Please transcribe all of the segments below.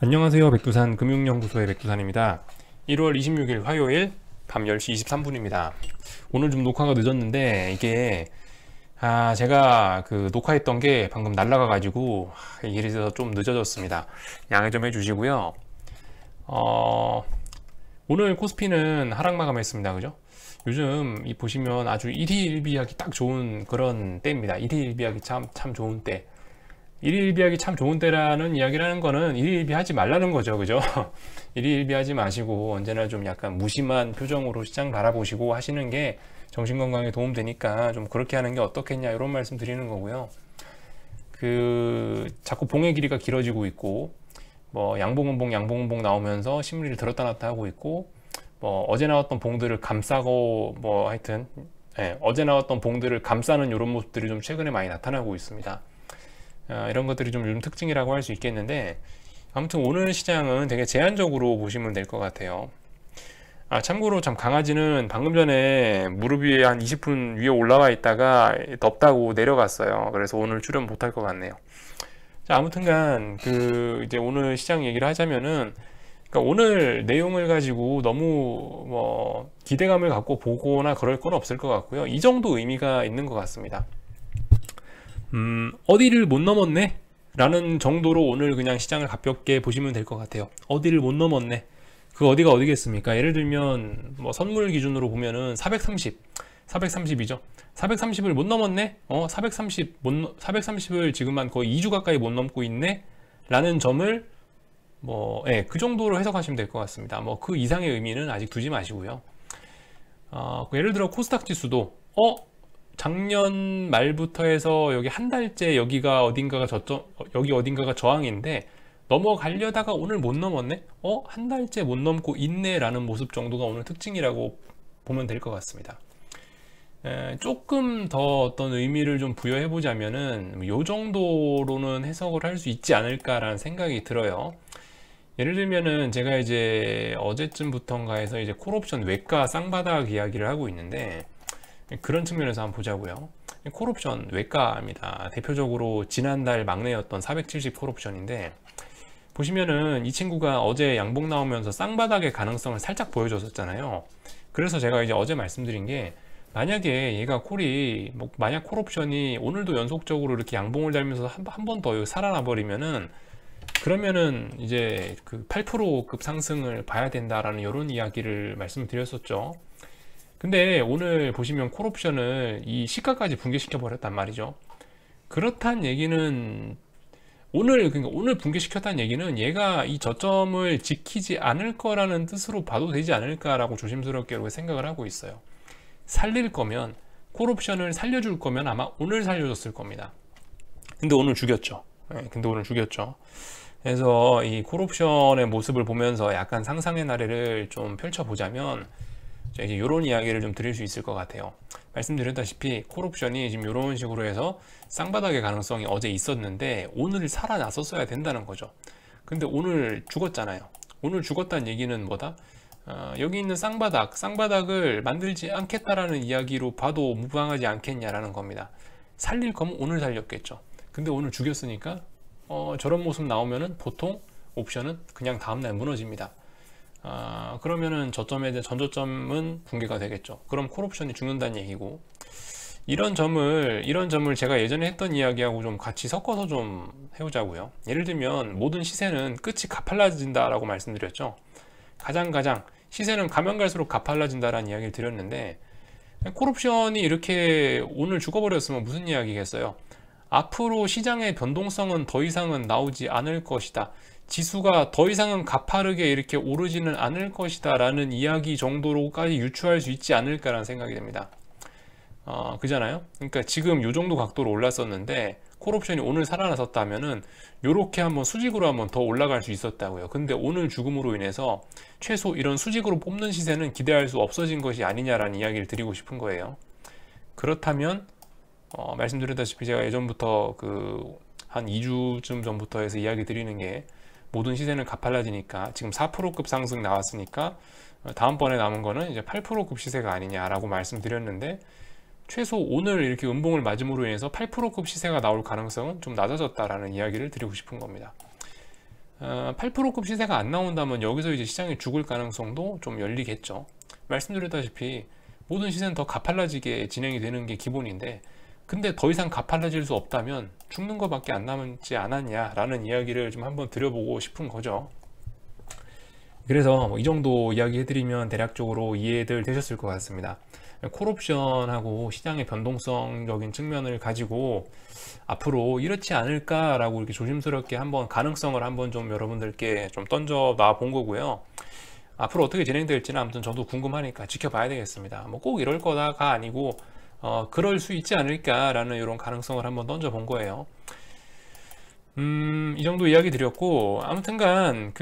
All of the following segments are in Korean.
안녕하세요. 백두산 금융연구소의 백두산입니다. 1월 26일 화요일 밤 10시 23분입니다. 오늘 좀 녹화가 늦었는데 이게 제가 녹화했던 게 방금 날라가 가지고 이래서 좀 늦어졌습니다. 양해 좀 해주시고요. 오늘 코스피는 하락 마감했습니다. 그죠? 요즘 보시면 아주 일희일비하기 딱 좋은 그런 때입니다. 일희일비하기 참 좋은 때. 일희일비하기 참 좋은 때라는 이야기를 하는 거는 일희일비하지 말라는 거죠. 그죠? 일희일비하지 마시고 언제나 좀 약간 무심한 표정으로 시장 바라보시고 하시는 게 정신건강에 도움되니까 좀 그렇게 하는 게 어떻겠냐 이런 말씀 드리는 거고요. 자꾸 봉의 길이가 길어지고 있고 뭐 양봉은봉 나오면서 심리를 들었다 놨다 하고 있고 뭐 어제 나왔던 봉들을 감싸고 뭐 하여튼 어제 나왔던 봉들을 감싸는 이런 모습들이 좀 최근에 많이 나타나고 있습니다. 이런 것들이 좀 요즘 특징이라고 할 수 있겠는데, 아무튼 오늘 시장은 되게 제한적으로 보시면 될 것 같아요. 참고로 참 강아지는 방금 전에 무릎 위에 한 20분 위에 올라와 있다가 덥다고 내려갔어요. 그래서 오늘 출연 못할 것 같네요. 자, 아무튼간 이제 오늘 시장 얘기를 하자면은, 그러니까 오늘 내용을 가지고 너무 뭐 기대감을 갖고 보거나 그럴 건 없을 것 같고요. 이 정도 의미가 있는 것 같습니다. 어디를 못 넘었네? 라는 정도로 오늘 그냥 시장을 가볍게 보시면 될 것 같아요. 어디를 못 넘었네. 그 어디가 어디겠습니까? 예를 들면, 뭐 선물 기준으로 보면은 430이죠. 430을 못 넘었네? 430을 지금 한 거의 2주 가까이 못 넘고 있네? 라는 점을, 그 정도로 해석하시면 될 것 같습니다. 뭐 그 이상의 의미는 아직 두지 마시고요. 예를 들어 코스닥 지수도, 작년 말부터 해서 여기 한 달째 여기가 어딘가가 여기 어딘가가 저항인데 넘어가려다가 오늘 못 넘었네? 한 달째 못 넘고 있네 라는 모습 정도가 오늘 특징이라고 보면 될 것 같습니다. 조금 더 어떤 의미를 좀 부여해 보자면은 요 정도로는 해석을 할 수 있지 않을까라는 생각이 들어요. 예를 들면은 제가 이제 어제쯤부터인가 해서 이제 콜옵션 외가 쌍바닥 이야기를 하고 있는데 그런 측면에서 한번 보자고요. 콜옵션 외가입니다. 대표적으로 지난달 막내였던 470 콜옵션인데 보시면은 이 친구가 어제 양봉 나오면서 쌍바닥의 가능성을 살짝 보여줬었잖아요. 그래서 제가 이제 어제 말씀드린 게 만약에 얘가 만약 콜옵션이 오늘도 연속적으로 이렇게 양봉을 달면서 한 번 더 살아나 버리면은 그러면은 이제 8%급 상승을 봐야 된다라는 이런 이야기를 말씀드렸었죠. 근데 오늘 보시면 콜옵션을 이 시가까지 붕괴시켜 버렸단 말이죠. 그렇단 얘기는 그러니까 오늘 붕괴시켰다는 얘기는 얘가 이 저점을 지키지 않을 거라는 뜻으로 봐도 되지 않을까라고 조심스럽게 생각을 하고 있어요. 살릴 거면 콜옵션을 살려줄 거면 아마 오늘 살려줬을 겁니다. 근데 오늘 죽였죠. 그래서 이 콜옵션의 모습을 보면서 약간 상상의 나래를 좀 펼쳐보자면 이제 이런 이야기를 좀 드릴 수 있을 것 같아요. 말씀드렸다시피 콜옵션이 지금 이런 식으로 해서 쌍바닥의 가능성이 어제 있었는데 오늘 살아났었어야 된다는 거죠. 근데 오늘 죽었잖아요. 오늘 죽었다는 얘기는 뭐다? 여기 있는 쌍바닥을 만들지 않겠다라는 이야기로 봐도 무방하지 않겠냐라는 겁니다. 살릴 거면 오늘 살렸겠죠. 근데 오늘 죽였으니까 저런 모습 나오면은 보통 옵션은 그냥 다음날 무너집니다. 그러면은 전저점은 붕괴가 되겠죠. 그럼 콜옵션이 죽는다는 얘기고, 이런 점을 제가 예전에 했던 이야기하고 좀 같이 섞어서 좀 해보자고요. 예를 들면 모든 시세는 끝이 가팔라진다라고 말씀드렸죠. 가장 시세는 가면 갈수록 가팔라진다라는 이야기를 드렸는데, 콜옵션이 이렇게 오늘 죽어버렸으면 무슨 이야기겠어요? 앞으로 시장의 변동성은 더 이상은 나오지 않을 것이다. 지수가 더 이상은 가파르게 이렇게 오르지는 않을 것이다 라는 이야기 정도로까지 유추할 수 있지 않을까라는 생각이 듭니다. 그잖아요. 그러니까 지금 요 정도 각도로 올랐었는데 콜옵션이 오늘 살아났었다면은 요렇게 한번 수직으로 한번 더 올라갈 수 있었다고요. 근데 오늘 죽음으로 인해서 최소 이런 수직으로 뽑는 시세는 기대할 수 없어진 것이 아니냐라는 이야기를 드리고 싶은 거예요. 그렇다면 말씀드렸다시피 제가 예전부터 한 2주쯤 전부터 해서 이야기 드리는 게 모든 시세는 가팔라지니까 지금 4%급 상승 나왔으니까 다음번에 남은 거는 이제 8%급 시세가 아니냐라고 말씀드렸는데 최소 오늘 이렇게 음봉을 맞음으로 인해서 8%급 시세가 나올 가능성은 좀 낮아졌다라는 이야기를 드리고 싶은 겁니다. 8%급 시세가 안 나온다면 여기서 이제 시장이 죽을 가능성도 좀 열리겠죠. 말씀드렸다시피 모든 시세는 더 가팔라지게 진행이 되는 게 기본인데, 근데 더 이상 가팔라질 수 없다면 죽는 것밖에 안 남지 않았냐라는 이야기를 좀 한번 드려보고 싶은 거죠. 그래서 뭐이 정도 이야기 해드리면 대략적으로 이해들 되셨을 것 같습니다. 콜옵션하고 시장의 변동성적인 측면을 가지고 앞으로 이렇지 않을까라고 이렇게 조심스럽게 한번 가능성을 한번 좀 여러분들께 좀 던져 놔 본 거고요. 앞으로 어떻게 진행될지는 아무튼 저도 궁금하니까 지켜봐야 되겠습니다. 뭐 꼭 이럴 거다가 아니고 그럴 수 있지 않을까라는 이런 가능성을 한번 던져 본 거예요. 이 정도 이야기 드렸고, 아무튼간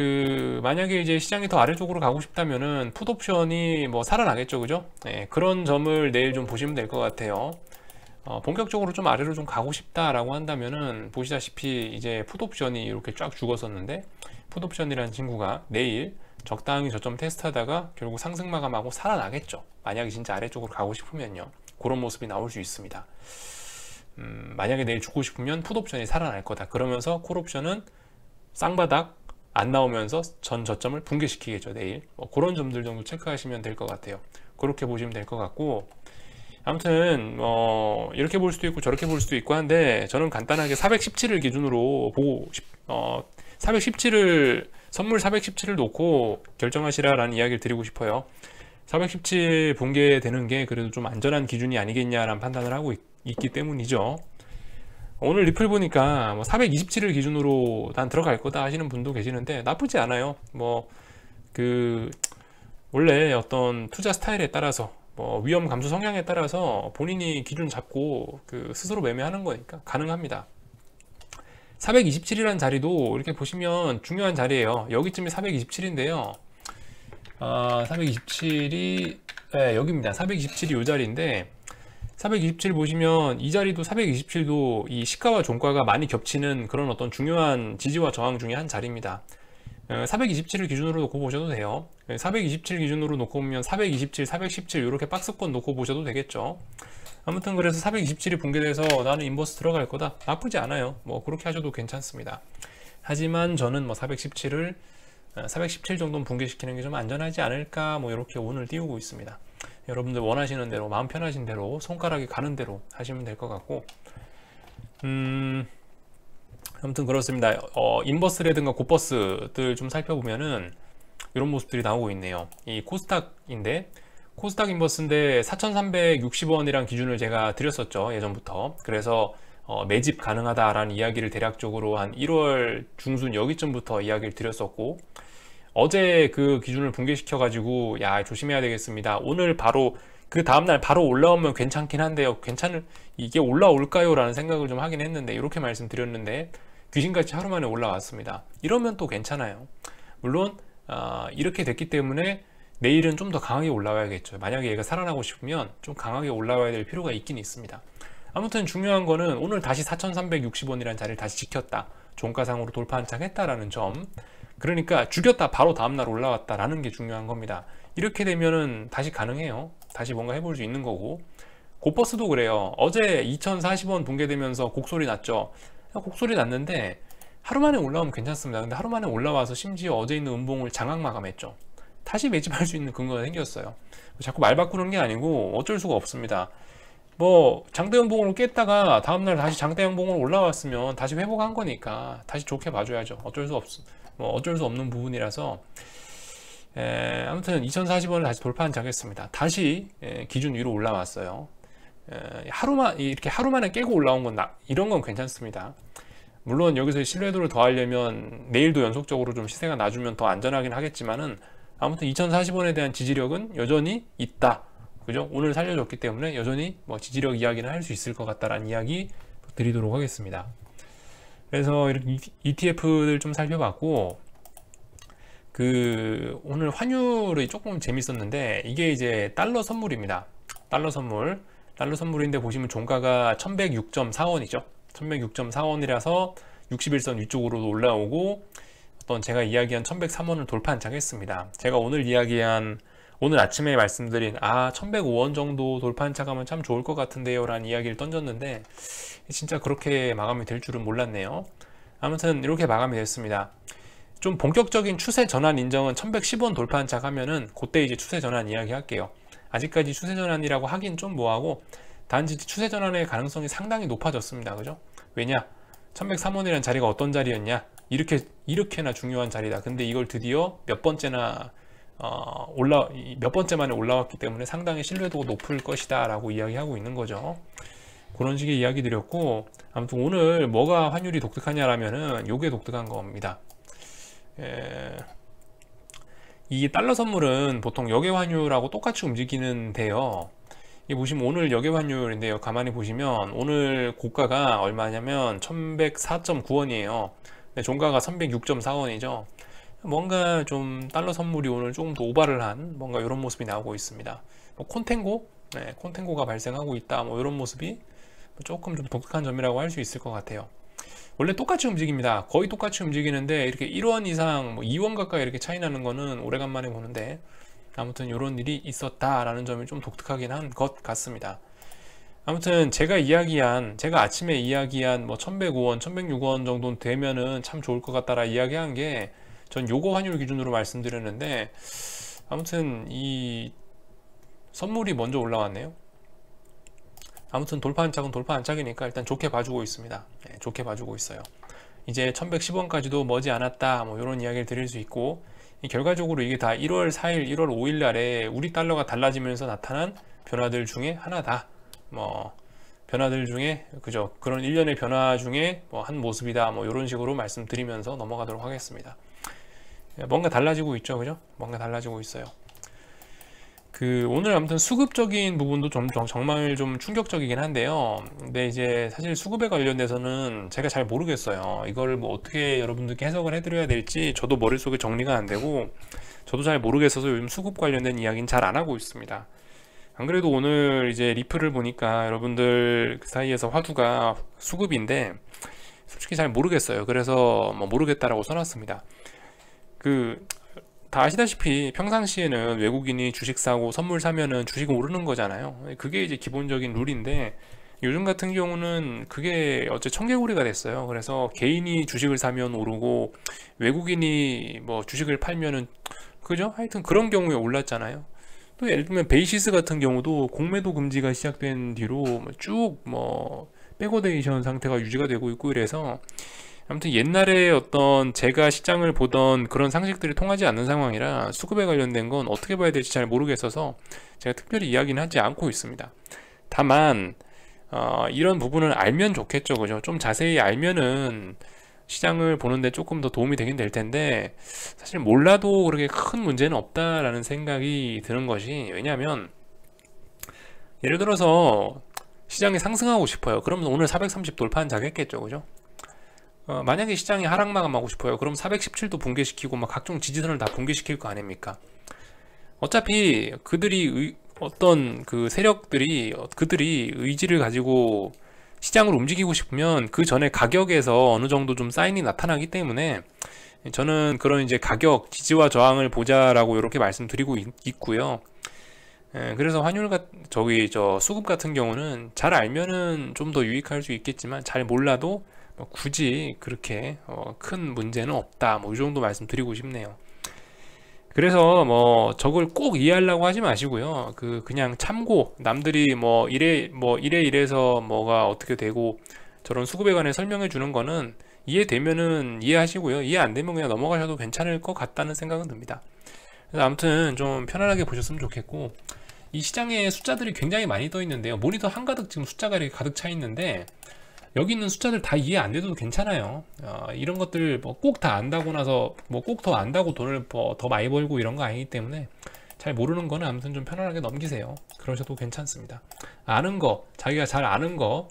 만약에 이제 시장이 더 아래쪽으로 가고 싶다면은 풋옵션이 뭐 살아나겠죠, 그죠? 네, 그런 점을 내일 좀 보시면 될 것 같아요. 본격적으로 좀 아래로 좀 가고 싶다라고 한다면은 보시다시피 이제 풋옵션이 이렇게 쫙 죽었었는데, 풋옵션이라는 친구가 내일 적당히 저점 테스트하다가 결국 상승 마감하고 살아나겠죠. 만약에 진짜 아래쪽으로 가고 싶으면요, 그런 모습이 나올 수 있습니다. 만약에 내일 죽고 싶으면 풋옵션이 살아날 거다. 그러면서 콜옵션은 쌍바닥 안 나오면서 전 저점을 붕괴시키겠죠, 내일. 뭐 그런 점들 정도 체크하시면 될 것 같아요. 그렇게 보시면 될 것 같고, 아무튼 이렇게 볼 수도 있고 저렇게 볼 수도 있고 한데, 저는 간단하게 417을 기준으로 보고 417을 선물 417을 놓고 결정하시라라는 이야기를 드리고 싶어요. 417 붕괴되는 게 그래도 좀 안전한 기준이 아니겠냐라는 판단을 하고 있기 때문이죠. 오늘 리플 보니까 뭐 427을 기준으로 난 들어갈 거다 하시는 분도 계시는데 나쁘지 않아요. 뭐 원래 어떤 투자 스타일에 따라서 뭐 위험 감소 성향에 따라서 본인이 기준 잡고 스스로 매매하는 거니까 가능합니다. 427이라는 자리도 이렇게 보시면 중요한 자리예요. 여기쯤이 427인데요. 427이 네, 여기입니다. 427이 이 자리인데, 427 보시면 이 자리도 427도 이 시가와 종가가 많이 겹치는 그런 어떤 중요한 지지와 저항 중에 한 자리입니다. 427을 기준으로 놓고 보셔도 돼요. 427 기준으로 놓고 보면 427, 417 이렇게 박스권 놓고 보셔도 되겠죠. 아무튼 그래서 427이 붕괴돼서 나는 인버스 들어갈 거다, 나쁘지 않아요. 뭐 그렇게 하셔도 괜찮습니다. 하지만 저는 뭐 417을 417 정도는 붕괴시키는 게 좀 안전하지 않을까, 뭐 이렇게 오늘 띄우고 있습니다. 여러분들 원하시는 대로, 마음 편하신 대로, 손가락이 가는 대로 하시면 될 것 같고, 아무튼 그렇습니다. 인버스라든가 곧버스들 좀 살펴보면은 이런 모습들이 나오고 있네요. 이 코스닥인데, 코스닥 인버스인데 4,360원이란 기준을 제가 드렸었죠, 예전부터. 그래서 매집 가능하다라는 이야기를 대략적으로 한 1월 중순 여기쯤부터 이야기를 드렸었고, 어제 그 기준을 붕괴시켜 가지고 야 조심해야 되겠습니다, 오늘 바로 그 다음날 바로 올라오면 괜찮긴 한데요, 이게 올라올까요? 라는 생각을 좀 하긴 했는데, 이렇게 말씀드렸는데 귀신같이 하루 만에 올라왔습니다. 이러면 또 괜찮아요. 물론 이렇게 됐기 때문에 내일은 좀 더 강하게 올라와야겠죠. 만약에 얘가 살아나고 싶으면 좀 강하게 올라와야 될 필요가 있긴 있습니다. 아무튼 중요한 거는 오늘 다시 4,360원이라는 자리를 다시 지켰다, 종가상으로 돌파 한창 했다라는 점. 그러니까 죽였다 바로 다음날 올라왔다라는 게 중요한 겁니다. 이렇게 되면은 다시 가능해요. 다시 뭔가 해볼 수 있는 거고, 곧버스도 그래요. 어제 2,040원 붕괴되면서 곡소리 났죠. 곡소리 났는데 하루 만에 올라오면 괜찮습니다. 근데 하루 만에 올라와서 심지어 어제 있는 음봉을 장악 마감했죠. 다시 매집할 수 있는 근거가 생겼어요. 자꾸 말 바꾸는 게 아니고 어쩔 수가 없습니다. 뭐 장대 음봉으로 깼다가 다음날 다시 장대 음봉으로 올라왔으면 다시 회복한 거니까 다시 좋게 봐줘야죠. 어쩔 수 없는 부분이라서. 아무튼 2040원을 다시 돌파 한창했습니다. 다시 기준 위로 올라왔어요. 이렇게 하루 만에 깨고 올라온 건 이런 건 괜찮습니다. 물론 여기서 신뢰도를 더하려면 내일도 연속적으로 좀 시세가 낮으면 더 안전하긴 하겠지만은, 아무튼 2040원에 대한 지지력은 여전히 있다, 그죠? 오늘 살려줬기 때문에 여전히 뭐 지지력 이야기는 할 수 있을 것 같다라는 이야기 드리도록 하겠습니다. 그래서 이렇게 ETF를 좀 살펴봤고, 오늘 환율이 조금 재밌었는데, 이게 이제 달러 선물입니다. 달러 선물인데 보시면 종가가 1106.4원이죠 1106.4원이라서 61선 위쪽으로 올라오고, 어떤 제가 이야기한 1103원을 돌파 한창했습니다. 제가 오늘 아침에 말씀드린 1105원 정도 돌파 한창하면 참 좋을 것 같은데요 라는 이야기를 던졌는데, 진짜 그렇게 마감이 될 줄은 몰랐네요. 아무튼 이렇게 마감이 됐습니다. 좀 본격적인 추세 전환 인정은 1110원 돌파한 착 하면은 그때 이제 추세 전환 이야기 할게요. 아직까지 추세 전환이라고 하긴 좀 뭐하고, 단지 추세 전환의 가능성이 상당히 높아졌습니다. 그죠? 왜냐? 1103원이라는 자리가 어떤 자리였냐? 이렇게나 중요한 자리다. 근데 이걸 드디어 몇 번째나 몇 번째 만에 올라왔기 때문에 상당히 신뢰도가 높을 것이다 라고 이야기하고 있는 거죠. 그런 식의 이야기 드렸고, 아무튼 오늘 뭐가 환율이 독특하냐라면은 요게 독특한 겁니다. 이 달러 선물은 보통 역외 환율하고 똑같이 움직이는데요. 이 보시면 오늘 역외 환율인데요. 가만히 보시면 오늘 고가가 얼마냐면 1104.9원이에요. 종가가 1106.4원이죠. 뭔가 좀 달러 선물이 오늘 조금 더 오바를 한 뭔가 이런 모습이 나오고 있습니다. 뭐 콘탱고, 콘탱고가 발생하고 있다. 뭐 이런 모습이 조금 좀 독특한 점이라고 할 수 있을 것 같아요. 원래 똑같이 움직입니다. 거의 똑같이 움직이는데 이렇게 1원 이상, 뭐 2원 가까이 이렇게 차이 나는 거는 오래간만에 보는데, 아무튼 이런 일이 있었다라는 점이 좀 독특하긴 한 것 같습니다. 아무튼 제가 아침에 이야기한 뭐 1105원, 1106원 정도 되면은 참 좋을 것 같다라 이야기한 게 전 요거 환율 기준으로 말씀드렸는데, 아무튼 이 선물이 먼저 올라왔네요. 아무튼 돌파 한짝은 돌파 한짝이니까 일단 좋게 봐주고 있습니다. 좋게 봐주고 있어요. 이제 1110원까지도 머지 않았다, 뭐 이런 이야기를 드릴 수 있고, 결과적으로 이게 다 1월 4일, 1월 5일 날에 우리 달러가 달라지면서 나타난 변화들 중에 하나다. 뭐 변화들 중에 그죠, 그런 일련의 변화 중에 뭐 한 모습이다, 뭐 이런 식으로 말씀드리면서 넘어가도록 하겠습니다. 뭔가 달라지고 있죠, 그죠? 뭔가 달라지고 있어요. 오늘 아무튼 수급적인 부분도 정말 좀 충격적이긴 한데요. 근데 이제 사실 수급에 관련돼서는 제가 잘 모르겠어요. 이걸 뭐 어떻게 여러분들께 해석을 해드려야 될지 저도 머릿속에 정리가 안 되고, 저도 잘 모르겠어서 요즘 수급 관련된 이야기는 잘 안 하고 있습니다. 안 그래도 오늘 이제 리플을 보니까 여러분들 그 사이에서 화두가 수급인데 솔직히 잘 모르겠어요. 그래서 뭐 모르겠다라고 써놨습니다. 다 아시다시피 평상시에는 외국인이 주식 사고 선물 사면은 주식 오르는 거잖아요. 그게 이제 기본적인 룰인데, 요즘 같은 경우는 그게 어째 청개구리가 됐어요. 그래서 개인이 주식을 사면 오르고 외국인이 뭐 주식을 팔면은, 그죠? 하여튼 그런 경우에 올랐잖아요. 또 예를 들면 베이시스 같은 경우도 공매도 금지가 시작된 뒤로 쭉 뭐 백워데이션 상태가 유지가 되고 있고, 이래서 아무튼 옛날에 어떤 제가 시장을 보던 그런 상식들이 통하지 않는 상황이라 수급에 관련된 건 어떻게 봐야 될지 잘 모르겠어서 제가 특별히 이야기는 하지 않고 있습니다. 다만 이런 부분을 알면 좋겠죠, 그죠? 좀 자세히 알면은 시장을 보는데 조금 더 도움이 되긴 될 텐데, 사실 몰라도 그렇게 큰 문제는 없다라는 생각이 드는 것이, 왜냐하면 예를 들어서 시장이 상승하고 싶어요. 그러면 오늘 430 돌파한 자겠겠죠, 그죠? 만약에 시장이 하락 마감하고 싶어요. 그럼 417도 붕괴시키고 막 각종 지지선을 다 붕괴시킬 거 아닙니까? 어차피 어떤 그 세력들이 그들이 의지를 가지고 시장을 움직이고 싶으면 그 전에 가격에서 어느 정도 좀 사인이 나타나기 때문에, 저는 그런 이제 가격 지지와 저항을 보자라고 이렇게 말씀드리고 있고요. 그래서 수급 같은 경우는 잘 알면은 좀 더 유익할 수 있겠지만, 잘 몰라도 굳이 그렇게 큰 문제는 없다, 뭐 이 정도 말씀드리고 싶네요. 그래서 뭐 저걸 꼭 이해하려고 하지 마시고요. 그냥 참고, 남들이 뭐 이래서 뭐가 어떻게 되고 저런 수급에 관해 설명해 주는 거는 이해되면은 이해하시고요. 이해 안 되면 그냥 넘어가셔도 괜찮을 것 같다는 생각은 듭니다. 그래서 아무튼 좀 편안하게 보셨으면 좋겠고, 이 시장에 숫자들이 굉장히 많이 떠 있는데요. 모니터 한가득 지금 숫자가 이렇게 가득 차 있는데, 여기 있는 숫자들 다 이해 안 돼도 괜찮아요. 이런 것들 뭐 꼭 다 안다고 나서 뭐 꼭 더 안다고 돈을 더 많이 벌고 이런 거 아니기 때문에, 잘 모르는 거는 아무튼 좀 편안하게 넘기세요. 그러셔도 괜찮습니다. 아는 거, 자기가 잘 아는 거,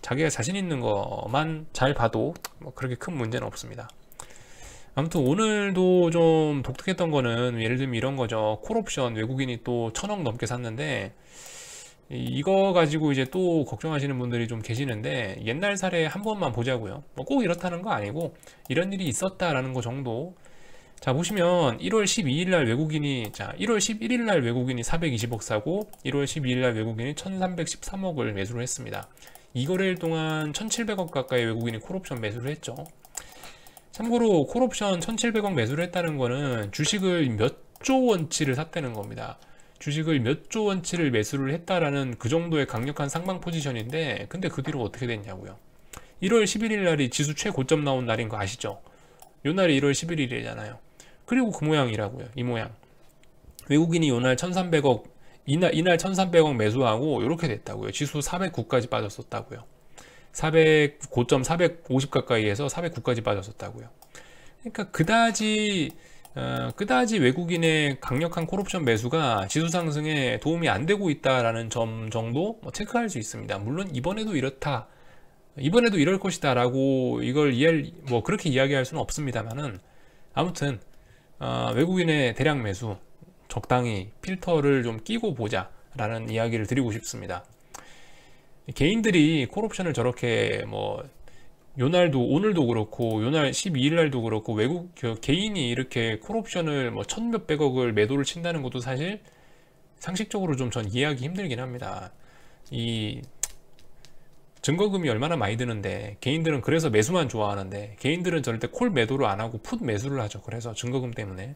자기가 자신 있는 거만 잘 봐도 뭐 그렇게 큰 문제는 없습니다. 아무튼 오늘도 좀 독특했던 거는 예를 들면 이런 거죠. 콜옵션 외국인이 또 1000억 넘게 샀는데, 이거 가지고 이제 또 걱정하시는 분들이 좀 계시는데, 옛날 사례 한 번만 보자고요. 뭐 꼭 이렇다는 거 아니고 이런 일이 있었다라는 거 정도. 자, 보시면 1월 12일 날 외국인이 420억 사고 1월 12일 날 외국인이 1313억을 매수를 했습니다. 2거래일 동안 1700억 가까이 외국인이 콜옵션 매수를 했죠. 참고로 콜옵션 1700억 매수를 했다는 거는 주식을 몇 조 원치를 샀다는 겁니다. 주식을 몇 조 원치를 매수를 했다라는 그 정도의 강력한 상방 포지션인데, 근데 그 뒤로 어떻게 됐냐고요. 1월 11일 날이 지수 최고점 나온 날인 거 아시죠? 요 날이 1월 11일이잖아요. 그리고 그 모양이라고요. 이 모양. 외국인이 요날 1300억, 이날 1300억 매수하고 이렇게 됐다고요. 지수 409까지 빠졌었다고요. 고점 450 가까이에서 409까지 빠졌었다고요. 그러니까 그다지 외국인의 강력한 콜옵션 매수가 지수 상승에 도움이 안 되고 있다라는 점 정도 체크할 수 있습니다. 물론 이번에도 이렇다, 이번에도 이럴 것이다 라고 이걸 그렇게 이야기할 수는 없습니다만은, 아무튼 외국인의 대량 매수 적당히 필터를 좀 끼고 보자 라는 이야기를 드리고 싶습니다. 개인들이 콜옵션을 저렇게 요날도, 오늘도 그렇고 요날 12일 날도 그렇고 외국 개인이 이렇게 콜옵션을 천몇백억을 매도를 친다는 것도 사실 상식적으로 좀 전 이해하기 힘들긴 합니다. 이 증거금이 얼마나 많이 드는데, 개인들은 그래서 매수만 좋아하는데, 개인들은 절대 콜 매도를 안 하고 풋 매수를 하죠. 그래서 증거금 때문에.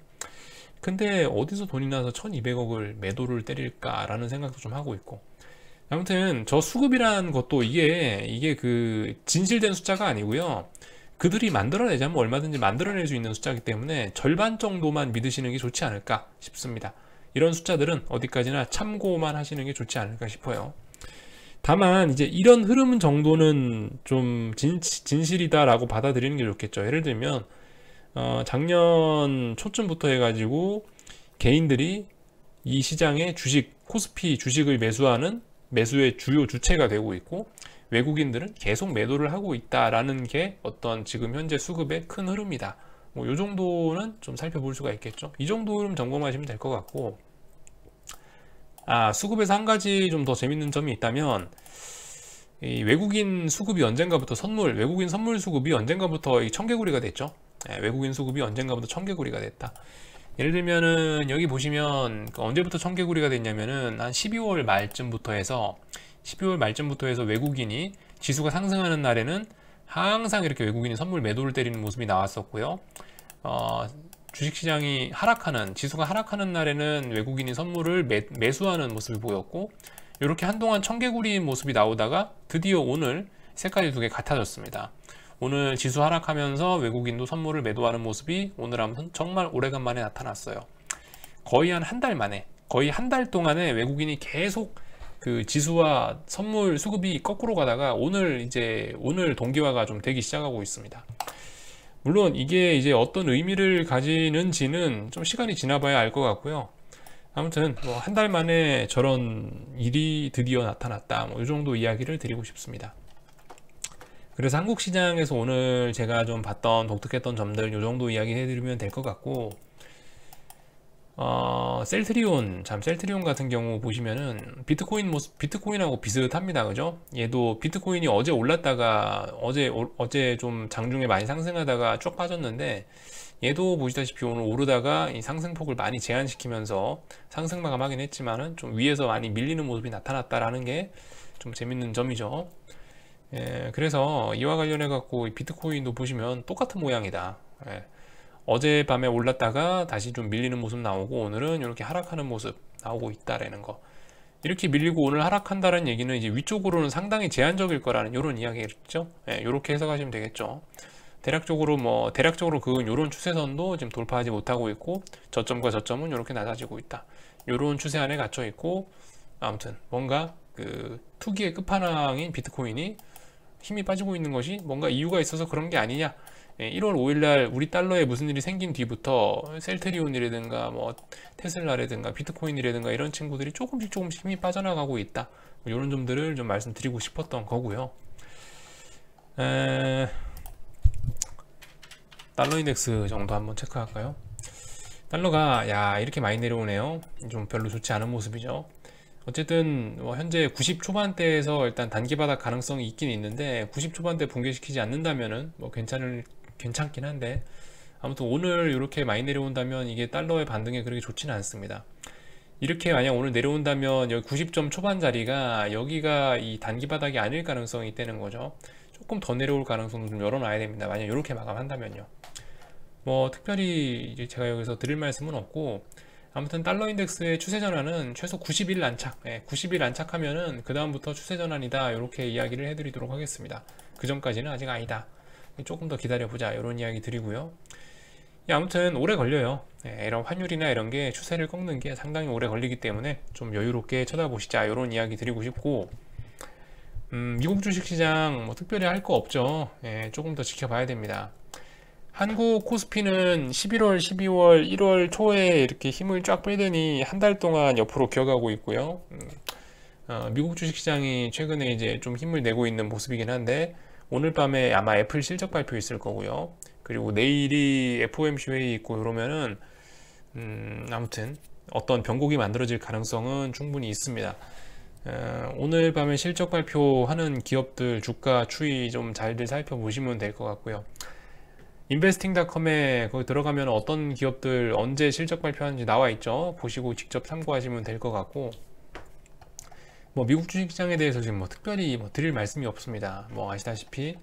근데 어디서 돈이 나서 1200억을 매도를 때릴까라는 생각도 좀 하고 있고, 아무튼 저 수급이라는 것도 이게 그 진실된 숫자가 아니고요, 그들이 만들어내자면 얼마든지 만들어낼 수 있는 숫자이기 때문에 절반 정도만 믿으시는 게 좋지 않을까 싶습니다. 이런 숫자들은 어디까지나 참고만 하시는 게 좋지 않을까 싶어요. 다만 이제 이런 흐름 정도는 좀 진실이다라고 받아들이는 게 좋겠죠. 예를 들면 작년 초쯤부터 해가지고 개인들이 이 시장에 코스피 주식을 매수하는 매수의 주요 주체가 되고 있고, 외국인들은 계속 매도를 하고 있다라는 게 어떤 지금 현재 수급의 큰 흐름이다. 이 정도는 좀 살펴볼 수가 있겠죠. 이 정도 흐름 점검하시면 될 것 같고, 수급에서 한 가지 좀 더 재밌는 점이 있다면, 이 외국인 수급이 언젠가부터 외국인 선물 수급이 언젠가부터 청개구리가 됐죠. 외국인 수급이 언젠가부터 청개구리가 됐다. 예를 들면은 여기 보시면 언제부터 청개구리가 됐냐면은 한 12월 말쯤부터 해서 외국인이 지수가 상승하는 날에는 항상 이렇게 외국인이 선물 매도를 때리는 모습이 나왔었고요. 주식시장이 지수가 하락하는 날에는 외국인이 선물을 매수하는 모습이 보였고, 이렇게 한동안 청개구리 모습이 나오다가 드디어 오늘 색깔이 두 개 같아졌습니다. 오늘 지수 하락하면서 외국인도 선물을 매도하는 모습이 오늘 아무튼 정말 오래간만에 나타났어요. 거의 한 달 만에, 거의 한 달 동안에 외국인이 계속 그 지수와 선물 수급이 거꾸로 가다가 오늘 동기화가 좀 되기 시작하고 있습니다. 물론 이게 이제 어떤 의미를 가지는지는 좀 시간이 지나봐야 알 것 같고요. 아무튼 한 달 만에 저런 일이 드디어 나타났다, 이 정도 이야기를 드리고 싶습니다. 그래서 한국 시장에서 오늘 제가 좀 봤던 독특했던 점들 이 정도 이야기 해드리면 될 것 같고, 셀트리온 같은 경우 보시면은 비트코인하고 비슷합니다. 그죠? 얘도 비트코인이 어제 올랐다가 어제 좀 장중에 많이 상승하다가 쭉 빠졌는데, 얘도 보시다시피 오늘 오르다가 이 상승폭을 많이 제한시키면서 상승 마감하긴 했지만은 좀 위에서 많이 밀리는 모습이 나타났다라는 게 좀 재밌는 점이죠. 그래서 이와 관련해 갖고 비트코인도 보시면 똑같은 모양이다. 어젯밤에 올랐다가 다시 좀 밀리는 모습 나오고, 오늘은 이렇게 하락하는 모습 나오고 있다라는 거. 이렇게 밀리고 오늘 하락한다는 얘기는 이제 위쪽으로는 상당히 제한적일 거라는 이런 이야기겠죠. 이렇게 해석하시면 되겠죠. 대략적으로 그은 이런 추세선도 지금 돌파하지 못하고 있고, 저점과 저점은 이렇게 낮아지고 있다. 이런 추세 안에 갇혀 있고, 아무튼 뭔가 그 투기의 끝판왕인 비트코인이 힘이 빠지고 있는 것이 뭔가 이유가 있어서 그런 게 아니냐. 1월 5일날 우리 달러에 무슨 일이 생긴 뒤부터 셀트리온이라든가 테슬라라든가 비트코인이라든가 이런 친구들이 조금씩 힘이 빠져나가고 있다. 이런 점들을 좀 말씀드리고 싶었던 거고요. 달러 인덱스 정도 한번 체크할까요? 달러가 이렇게 많이 내려오네요. 좀 별로 좋지 않은 모습이죠. 어쨌든 현재 90 초반대에서 일단 단기 바닥 가능성이 있긴 있는데, 90 초반대 붕괴시키지 않는다면은 괜찮긴 한데, 아무튼 오늘 이렇게 많이 내려온다면 이게 달러의 반등에 그렇게 좋지는 않습니다. 이렇게 만약 오늘 내려온다면 여기 90점 초반 자리가 여기가 이 단기 바닥이 아닐 가능성이 있다는 거죠. 조금 더 내려올 가능성도 좀 열어놔야 됩니다. 만약 이렇게 마감한다면요. 뭐 특별히 이제 제가 여기서 드릴 말씀은 없고, 아무튼 달러 인덱스의 추세 전환은 최소 90일 안착, 90일 안착하면은 그 다음부터 추세 전환이다, 이렇게 이야기를 해드리도록 하겠습니다. 그 전까지는 아직 아니다, 조금 더 기다려보자, 이런 이야기 드리고요. 아무튼 오래 걸려요. 이런 환율이나 이런 게 추세를 꺾는 게 상당히 오래 걸리기 때문에 좀 여유롭게 쳐다보시자, 이런 이야기 드리고 싶고, 미국 주식시장 뭐 특별히 할 거 없죠. 조금 더 지켜봐야 됩니다. 한국 코스피는 11월, 12월, 1월 초에 이렇게 힘을 쫙 빼더니 한 달 동안 옆으로 기어가고 있고요. 미국 주식시장이 최근에 이제 좀 힘을 내고 있는 모습이긴 한데, 오늘 밤에 아마 애플 실적 발표 있을 거고요. 그리고 내일이 FOMC 회의 있고 이러면은 아무튼 어떤 변곡이 만들어질 가능성은 충분히 있습니다. 오늘 밤에 실적 발표하는 기업들 주가 추이 좀 잘들 살펴보시면 될 것 같고요. 인베스팅닷컴에 거기 들어가면 어떤 기업들 언제 실적 발표하는지 나와 있죠. 보시고 직접 참고하시면 될 것 같고, 뭐 미국 주식시장에 대해서 지금 뭐 특별히 뭐 드릴 말씀이 없습니다. 뭐 아시다시피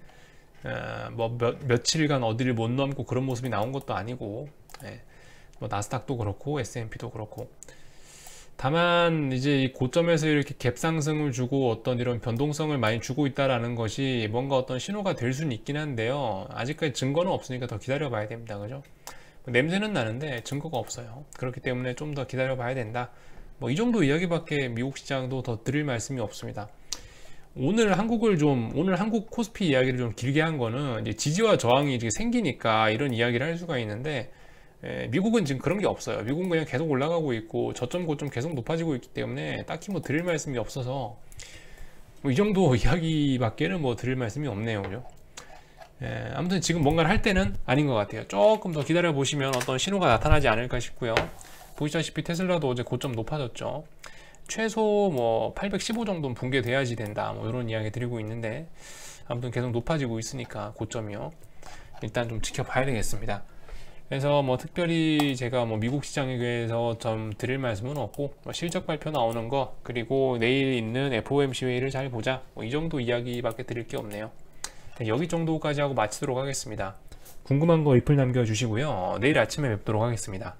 뭐 며칠간 어디를 못 넘고 그런 모습이 나온 것도 아니고, 뭐 나스닥도 그렇고 S&P도 그렇고, 다만 이제 이 고점에서 이렇게 갭 상승을 주고 어떤 이런 변동성을 많이 주고 있다라는 것이 뭔가 어떤 신호가 될 수는 있긴 한데요. 아직까지 증거는 없으니까 더 기다려 봐야 됩니다. 그죠? 냄새는 나는데 증거가 없어요. 그렇기 때문에 좀 더 기다려 봐야 된다. 뭐 이 정도 이야기밖에 미국 시장도 더 드릴 말씀이 없습니다. 오늘 한국 코스피 이야기를 좀 길게 한 거는 이제 지지와 저항이 이제 생기니까 이런 이야기를 할 수가 있는데, 미국은 지금 그런 게 없어요. 미국은 그냥 계속 올라가고 있고 저점 고점 계속 높아지고 있기 때문에 딱히 뭐 드릴 말씀이 없어서 뭐 이 정도 이야기밖에는 뭐 드릴 말씀이 없네요. 그죠? 아무튼 지금 뭔가를 할 때는 아닌 것 같아요. 조금 더 기다려 보시면 어떤 신호가 나타나지 않을까 싶고요. 보시다시피 테슬라도 어제 고점 높아졌죠. 최소 뭐 815 정도는 붕괴돼야지 된다, 뭐 이런 이야기 드리고 있는데, 아무튼 계속 높아지고 있으니까 고점이요. 일단 좀 지켜봐야 되겠습니다. 그래서 뭐 특별히 제가 뭐 미국 시장에 대해서 좀 드릴 말씀은 없고, 뭐 실적 발표 나오는 거, 그리고 내일 있는 FOMC 회의를 잘 보자, 뭐 이 정도 이야기밖에 드릴 게 없네요. 여기 정도까지 하고 마치도록 하겠습니다. 궁금한 거 리플 남겨주시고요. 내일 아침에 뵙도록 하겠습니다.